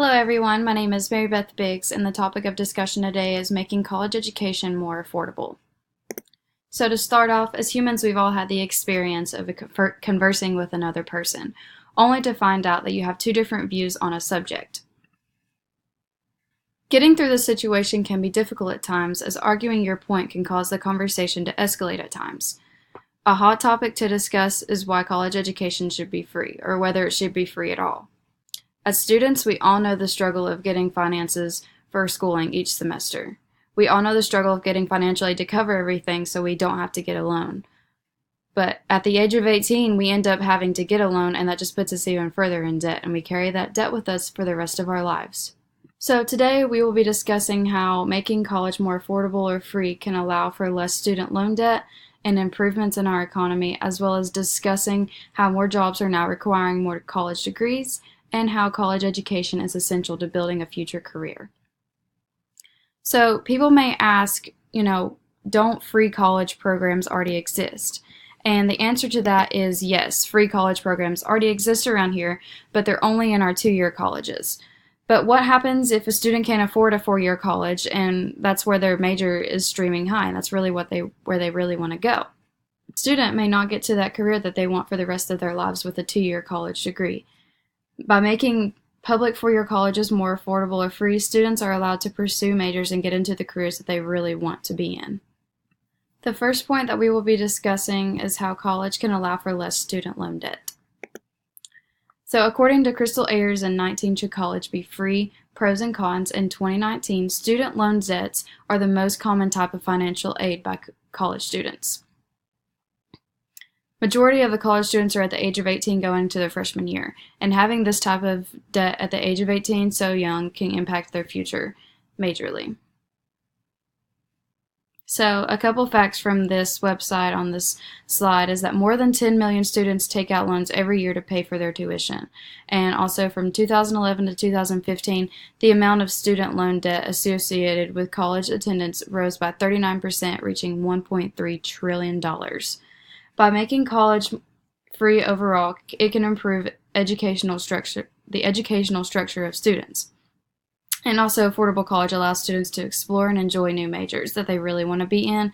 Hello everyone, my name is Mary Beth Biggs and the topic of discussion today is making college education more affordable. So to start off, as humans we've all had the experience of conversing with another person, only to find out that you have two different views on a subject. Getting through this situation can be difficult at times, as arguing your point can cause the conversation to escalate at times. A hot topic to discuss is why college education should be free, or whether it should be free at all. As students, we all know the struggle of getting finances for schooling each semester. We all know the struggle of getting financial aid to cover everything so we don't have to get a loan. But at the age of 18, we end up having to get a loan, and that just puts us even further in debt, and we carry that debt with us for the rest of our lives. So today we will be discussing how making college more affordable or free can allow for less student loan debt and improvements in our economy, as well as discussing how more jobs are now requiring more college degrees and how college education is essential to building a future career. So people may ask, don't free college programs already exist? And the answer to that is yes, free college programs already exist around here, but they're only in our 2-year colleges. But what happens if a student can't afford a 4-year college and that's where their major is streaming high and that's really where they really want to go? A student may not get to that career that they want for the rest of their lives with a 2-year college degree. By making public 4-year colleges more affordable or free, students are allowed to pursue majors and get into the careers that they really want to be in. The first point that we will be discussing is how college can allow for less student loan debt. So according to Crystal Ayers in 19 Should College Be Free? Pros and Cons in 2019, student loan debts are the most common type of financial aid by college students. Majority of the college students are at the age of 18 going into their freshman year, and having this type of debt at the age of 18 so young can impact their future majorly. So a couple facts from this website on this slide is that more than 10 million students take out loans every year to pay for their tuition. And also from 2011 to 2015, the amount of student loan debt associated with college attendance rose by 39%, reaching $1.3 trillion. By making college free overall, it can improve the educational structure of students. And also, affordable college allows students to explore and enjoy new majors that they really want to be in.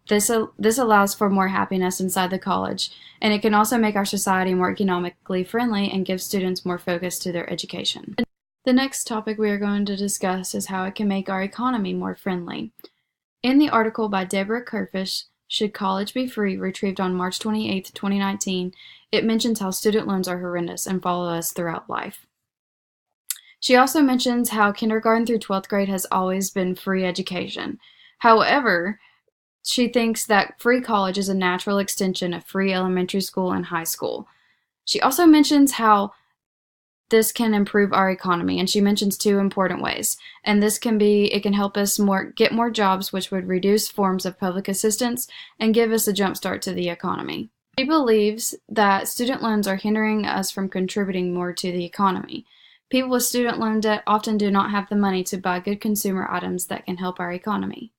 This allows for more happiness inside the college, and it can also make our society more economically friendly and give students more focus to their education. The next topic we are going to discuss is how it can make our economy more friendly. In the article by Deborah Kerfish, Should College Be Free?, retrieved on March 28, 2019, it mentions how student loans are horrendous and follow us throughout life. She also mentions how kindergarten through 12th grade has always been free education. However, she thinks that free college is a natural extension of free elementary school and high school. She also mentions how this can improve our economy, and she mentions two important ways. And it can help us get more jobs, which would reduce forms of public assistance and give us a jump start to the economy. She believes that student loans are hindering us from contributing more to the economy. People with student loan debt often do not have the money to buy good consumer items that can help our economy.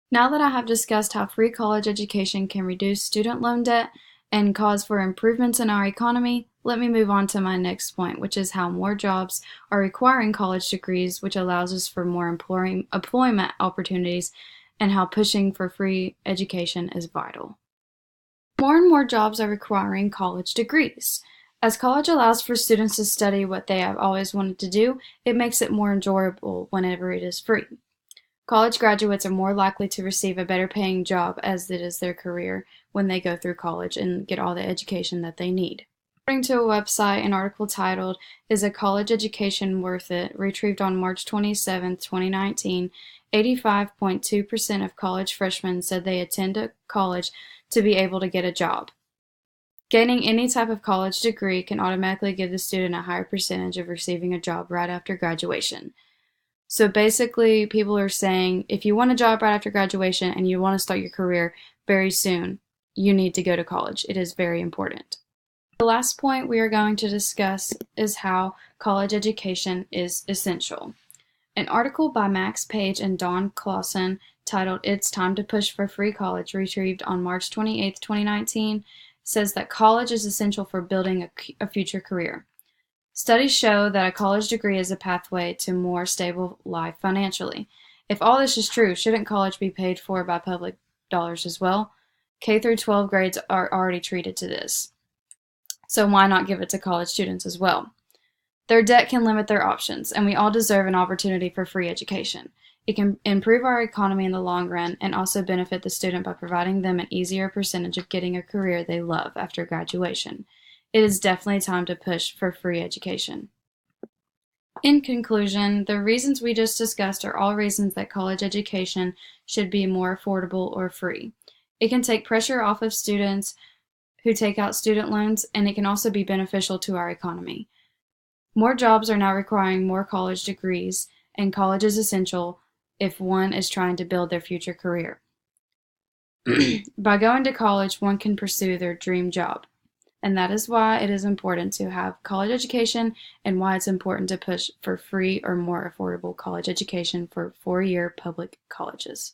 Now that I have discussed how free college education can reduce student loan debt and cause for improvements in our economy, let me move on to my next point, which is how more jobs are requiring college degrees, which allows us for more employment opportunities, and how pushing for free education is vital. More and more jobs are requiring college degrees. As college allows for students to study what they have always wanted to do, it makes it more enjoyable whenever it is free. College graduates are more likely to receive a better paying job as it is their career when they go through college and get all the education that they need. According to a website, an article titled, Is a College Education Worth It?, retrieved on March 27, 2019, 85.2% of college freshmen said they attend a college to be able to get a job. Gaining any type of college degree can automatically give the student a higher percentage of receiving a job right after graduation. So basically, people are saying if you want a job right after graduation and you want to start your career very soon, you need to go to college. It is very important. The last point we are going to discuss is how college education is essential. An article by Max Page and Don Clausen titled It's Time to Push for Free College, retrieved on March 28, 2019, says that college is essential for building a future career. Studies show that a college degree is a pathway to more stable life financially. If all this is true, shouldn't college be paid for by public dollars as well? K through 12 grades are already treated to this. So why not give it to college students as well? Their debt can limit their options, and we all deserve an opportunity for free education. It can improve our economy in the long run and also benefit the student by providing them an easier percentage of getting a career they love after graduation. It is definitely time to push for free education. In conclusion, the reasons we just discussed are all reasons that college education should be more affordable or free. It can take pressure off of students who take out student loans, and it can also be beneficial to our economy. More jobs are now requiring more college degrees, and college is essential if one is trying to build their future career. By going to college, one can pursue their dream job. And that is why it is important to have college education and why it's important to push for free or more affordable college education for four-year public colleges.